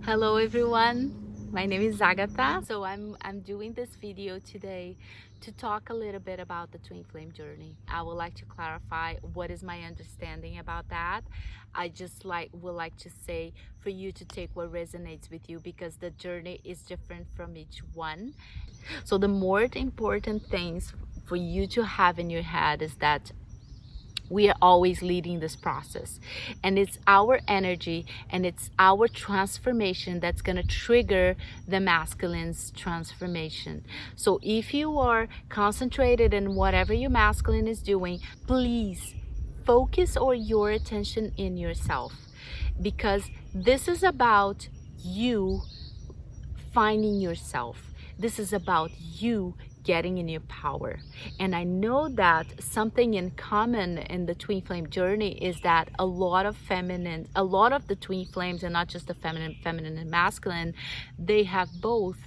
Hello everyone, my name is Agatha. So I'm doing this video today to talk a little bit about the twin flame journey. I would like to clarify what is my understanding about that. I just would like to say for you to take what resonates with you, because the journey is different from each one. So the more important things for you to have in your head is that we are always leading this process, and it's our energy and it's our transformation that's going to trigger the masculine's transformation. So if you are concentrated in whatever your masculine is doing, please focus or your attention in yourself, because this is about you finding yourself. This is about you getting in your power. And I know that something in common in the twin flame journey is that a lot of the twin flames, and not just the feminine and masculine, they have both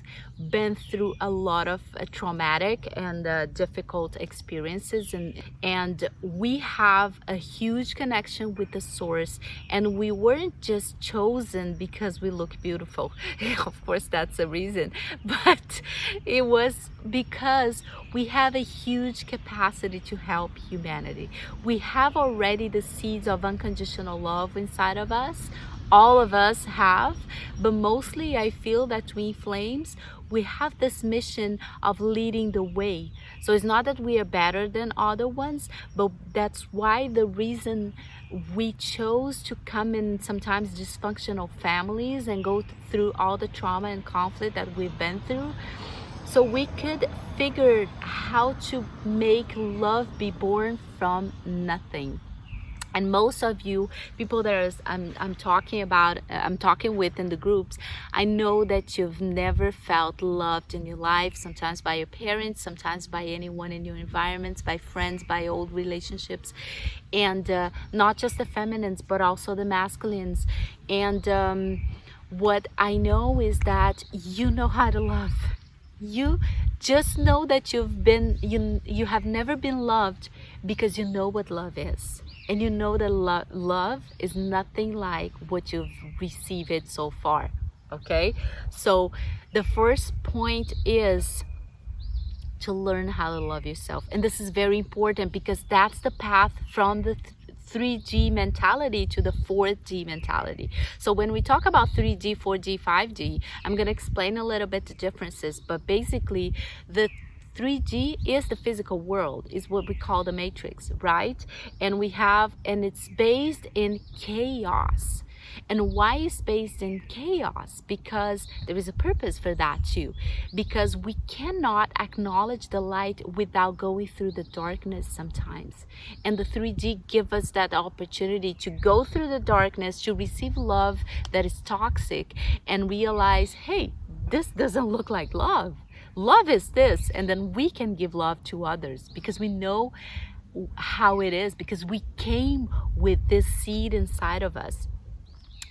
been through a lot of traumatic and difficult experiences, and we have a huge connection with the source, and we weren't just chosen because we look beautiful. Of course that's a reason, but it was because we have a huge capacity to help humanity. We have already the seeds of unconditional love inside of us. All of us have, but mostly I feel that twin flames, we have this mission of leading the way. So it's not that we are better than other ones, but that's why the reason we chose to come in sometimes dysfunctional families and go through all the trauma and conflict that we've been through, so we could figure how to make love be born from nothing. And most of you people that I'm talking with in the groups, I know that you've never felt loved in your life, sometimes by your parents, sometimes by anyone in your environments, by friends, by old relationships, and not just the feminines but also the masculines. And what I know is that you know how to love. You just know that you have never been loved, because you know what love is, and you know that love is nothing like what you've received so far. Okay, so the first point is to learn how to love yourself, and this is very important because that's the path from the 3D mentality to the 4D mentality. So when we talk about 3D, 4D, 5D, I'm going to explain a little bit the differences, but basically the 3D is the physical world, is what we call the matrix, right? And it's based in chaos. And why is based in chaos? Because there is a purpose for that too. Because we cannot acknowledge the light without going through the darkness sometimes. And the 3D give us that opportunity to go through the darkness, to receive love that is toxic, and realize, hey, this doesn't look like love. Love is this, and then we can give love to others because we know how it is, because we came with this seed inside of us.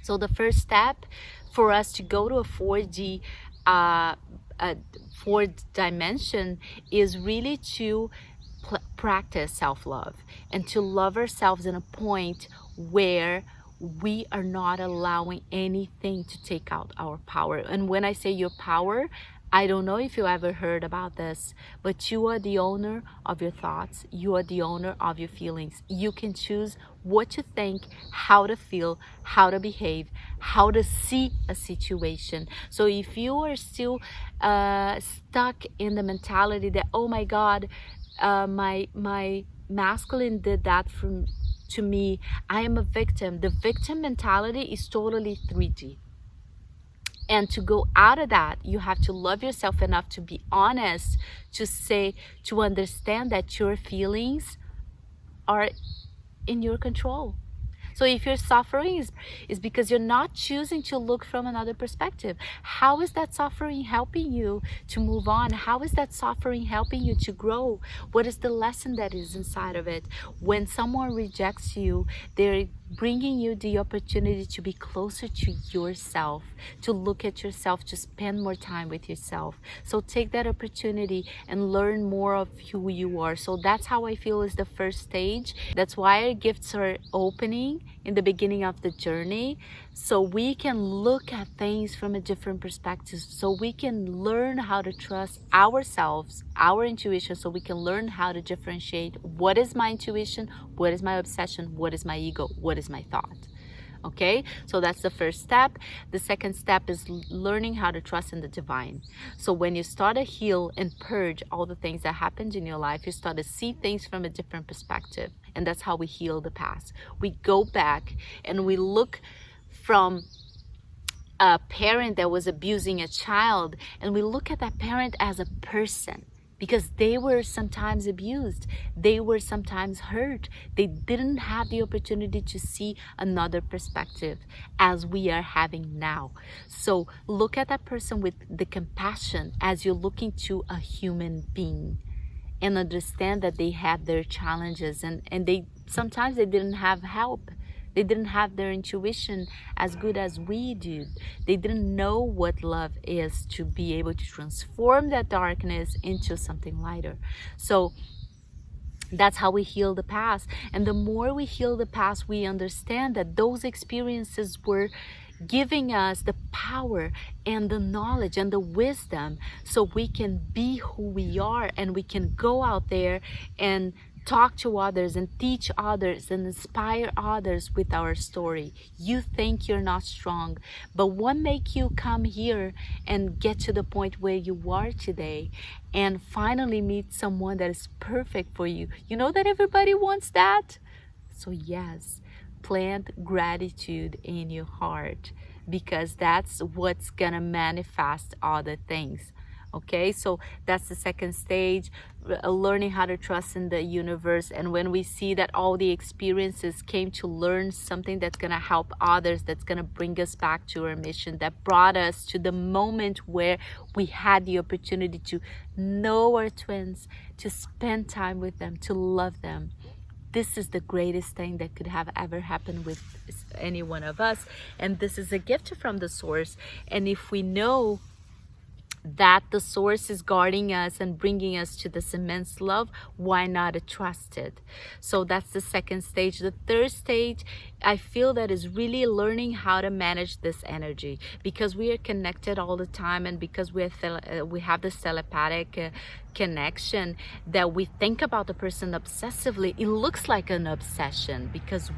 So the first step for us to go to a 4D, fourth dimension, is really to practice self-love and to love ourselves in a point where we are not allowing anything to take out our power. And when I say your power, I don't know if you ever heard about this, but you are the owner of your thoughts. You are the owner of your feelings. You can choose what to think, how to feel, how to behave, how to see a situation. So if you are still stuck in the mentality that, oh my God, my masculine did that to me, I am a victim. The victim mentality is totally 3D. And to go out of that, you have to love yourself enough to be honest, to understand that your feelings are in your control. So if you're suffering, is because you're not choosing to look from another perspective. How is that suffering helping you to move on? How is that suffering helping you to grow? What is the lesson that is inside of it? When someone rejects you, they're bringing you the opportunity to be closer to yourself, to look at yourself, to spend more time with yourself. So take that opportunity and learn more of who you are. So that's how I feel is the first stage. That's why our gifts are opening in the beginning of the journey, so we can look at things from a different perspective, so we can learn how to trust ourselves, our intuition, so we can learn how to differentiate what is my intuition, what is my obsession, what is my ego, what is my thought. Okay, so that's the first step. The second step is learning how to trust in the divine. So when you start to heal and purge all the things that happened in your life, you start to see things from a different perspective. And that's how we heal the past. We go back and we look from a parent that was abusing a child, and we look at that parent as a person, because they were sometimes abused, they were sometimes hurt, they didn't have the opportunity to see another perspective as we are having now. So look at that person with the compassion as you're looking to a human being, and understand that they had their challenges, and they sometimes they didn't have help. They didn't have their intuition as good as we do. They didn't know what love is, to be able to transform that darkness into something lighter. So that's how we heal the past. And the more we heal the past, we understand that those experiences were giving us the power and the knowledge and the wisdom, so we can be who we are, and we can go out there and talk to others and teach others and inspire others with our story. You think you're not strong, but what make you come here and get to the point where you are today and finally meet someone that is perfect for you? You know that everybody wants that? So yes, plant gratitude in your heart, because that's what's gonna manifest other things. Okay, so that's the second stage, learning how to trust in the universe. And when we see that all the experiences came to learn something that's going to help others, that's going to bring us back to our mission, that brought us to the moment where we had the opportunity to know our twins, to spend time with them, to love them. This is the greatest thing that could have ever happened with any one of us. And this is a gift from the source. And if we know that the source is guarding us and bringing us to this immense love, why not trust it? So that's the second stage. The third stage, I feel that is really learning how to manage this energy, because we are connected all the time, and because we have this telepathic connection, that we think about the person obsessively. It looks like an obsession because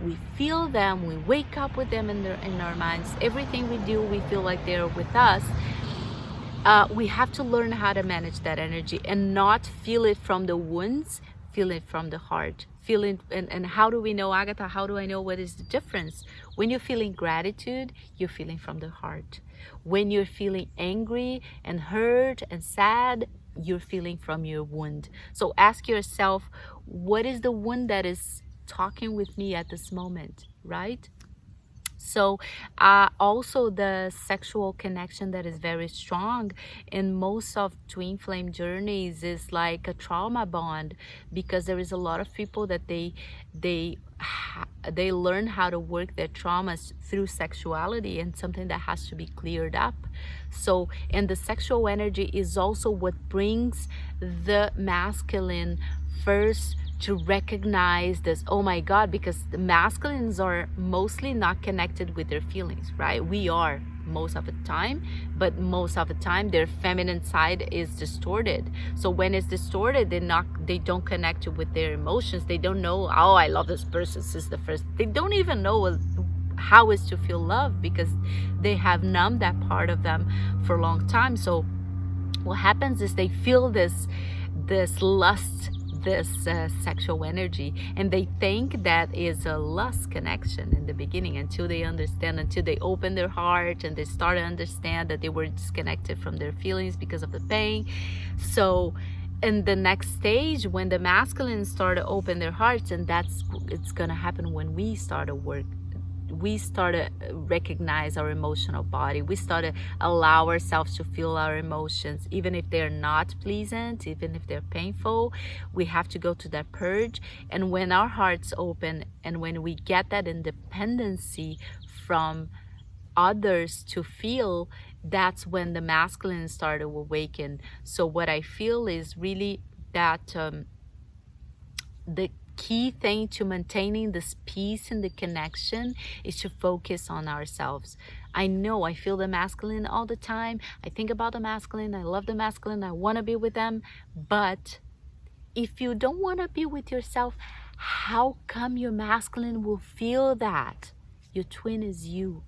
we feel them, we wake up with them in our minds. Everything we do, we feel like they're with us. We have to learn how to manage that energy and not feel it from the wounds, feel it from the heart. And how do we know, Agatha, how do I know what is the difference? When you're feeling gratitude, you're feeling from the heart. When you're feeling angry and hurt and sad, you're feeling from your wound. So ask yourself, what is the wound that is talking with me at this moment, right? So also the sexual connection that is very strong in most of twin flame journeys is like a trauma bond, because there is a lot of people that they learn how to work their traumas through sexuality, and something that has to be cleared up. So, and the sexual energy is also what brings the masculine first to recognize this, oh my God, because the masculines are mostly not connected with their feelings, right? We are most of the time, but most of the time their feminine side is distorted. So when it's distorted, they don't connect with their emotions. They don't know, oh, I love this person since the first. They don't even know how is to feel love, because they have numbed that part of them for a long time. So what happens is they feel this lust, this sexual energy, and they think that is a lust connection in the beginning, until they understand, until they open their heart and they start to understand that they were disconnected from their feelings because of the pain. So in the next stage, when the masculines start to open their hearts, and it's gonna happen when we start to work we start to recognize our emotional body. We start to allow ourselves to feel our emotions, even if they're not pleasant, even if they're painful. We have to go to that purge. And when our hearts open and when we get that independency from others to feel, that's when the masculine start to awaken. So what I feel is really that the key thing to maintaining this peace and the connection is to focus on ourselves. I know I feel the masculine all the time. I think about the masculine. I love the masculine. I want to be with them. But if you don't want to be with yourself, how come your masculine will feel that? Your twin is you.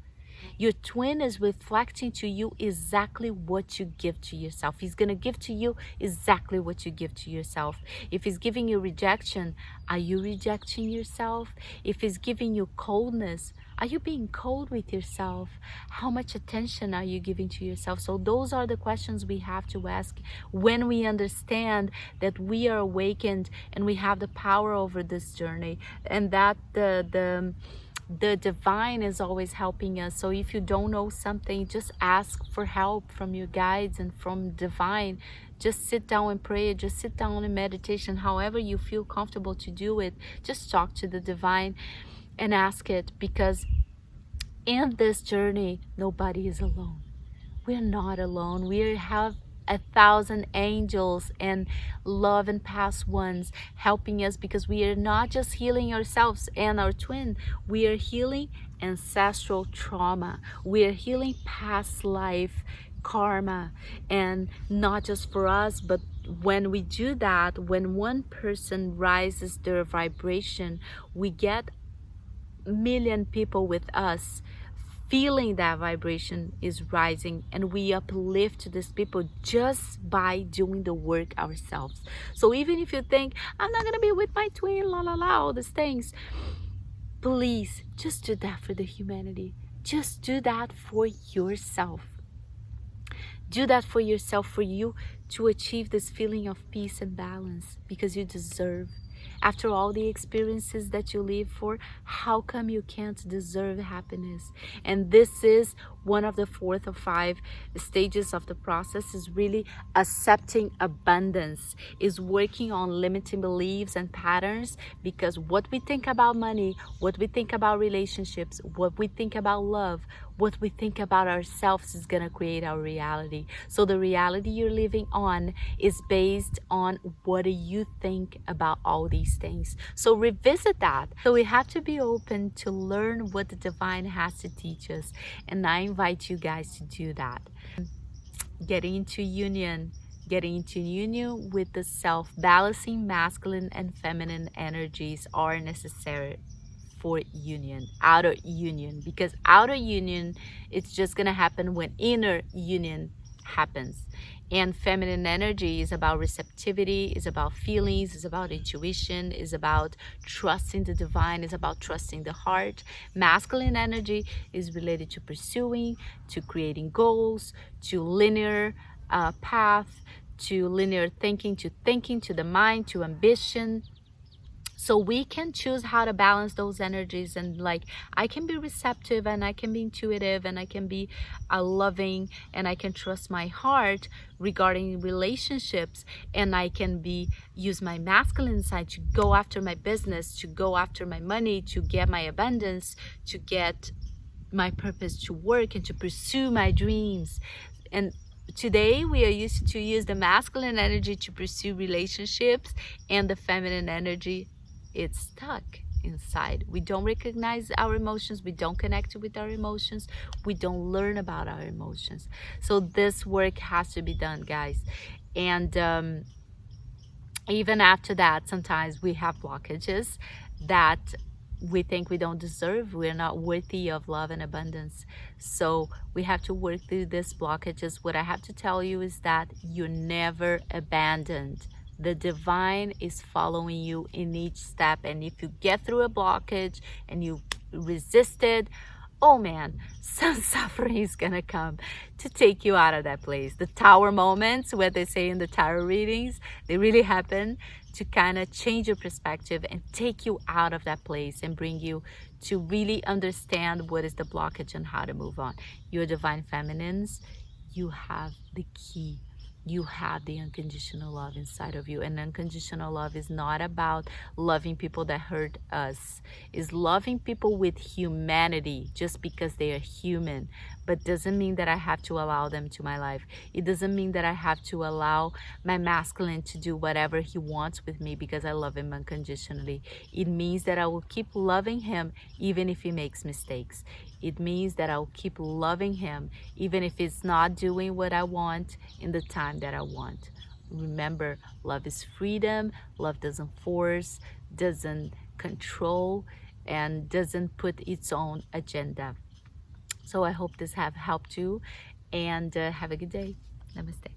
Your twin is reflecting to you exactly what you give to yourself. He's going to give to you exactly what you give to yourself. If he's giving you rejection, are you rejecting yourself? If he's giving you coldness, are you being cold with yourself? How much attention are you giving to yourself? So those are the questions we have to ask when we understand that we are awakened and we have the power over this journey, and that the divine is always helping us. So if you don't know something, just ask for help from your guides and from divine. Just sit down and pray, just sit down in meditation, however you feel comfortable to do it. Just talk to the divine and ask it, because in this journey nobody is alone. We're not alone. We have 1,000 angels and love and past ones helping us, because we are not just healing ourselves and our twin, we are healing ancestral trauma, we are healing past life karma. And not just for us, but when we do that, when one person rises their vibration, we get million people with us feeling that vibration is rising, and we uplift these people just by doing the work ourselves. So even if you think, I'm not gonna be with my twin, la la la, all these things, please just do that for the humanity. Just do that for yourself. Do that for yourself, for you to achieve this feeling of peace and balance, because you deserve. After all the experiences that you live for, how come you can't deserve happiness? And this is one of the 4th or 5 stages of the process, is really accepting abundance, is working on limiting beliefs and patterns, because what we think about money, what we think about relationships, what we think about love, what we think about ourselves is going to create our reality. So the reality you're living on is based on what do you think about all these things. So revisit that. So we have to be open to learn what the divine has to teach us. And I invite you guys to do that. Getting into union with the self, balancing masculine and feminine energies are necessary for union, outer union, because outer union, it's just gonna happen when inner union happens. And feminine energy is about receptivity, is about feelings, is about intuition, is about trusting the divine, is about trusting the heart. Masculine energy is related to pursuing, to creating goals, to linear path, to linear thinking, to the mind, to ambition. So we can choose how to balance those energies, and like, I can be receptive and I can be intuitive and I can be loving and I can trust my heart regarding relationships, and I can use my masculine side to go after my business, to go after my money, to get my abundance, to get my purpose, to work and to pursue my dreams. And today we are used to use the masculine energy to pursue relationships, and the feminine energy, it's stuck inside. We don't recognize our emotions, we don't connect with our emotions, we don't learn about our emotions. So this work has to be done, guys. And even after that, sometimes we have blockages that we think we don't deserve, we're not worthy of love and abundance. So we have to work through these blockages. What I have to tell you is that you're never abandoned. The divine is following you in each step. And if you get through a blockage and you resist it, oh man, some suffering is gonna come to take you out of that place. The tower moments, where they say in the tarot readings, they really happen to kind of change your perspective and take you out of that place and bring you to really understand what is the blockage and how to move on. Your divine feminines, you have the key. You have the unconditional love inside of you. And unconditional love is not about loving people that hurt us. It's loving people with humanity just because they are human. But doesn't mean that I have to allow them to my life. It doesn't mean that I have to allow my masculine to do whatever he wants with me because I love him unconditionally. It means that I will keep loving him even if he makes mistakes. It means that I'll keep loving him even if it's not doing what I want in the time that I want. Remember, love is freedom. Love doesn't force, doesn't control, and doesn't put its own agenda. So I hope this have helped you, and have a good day. Namaste.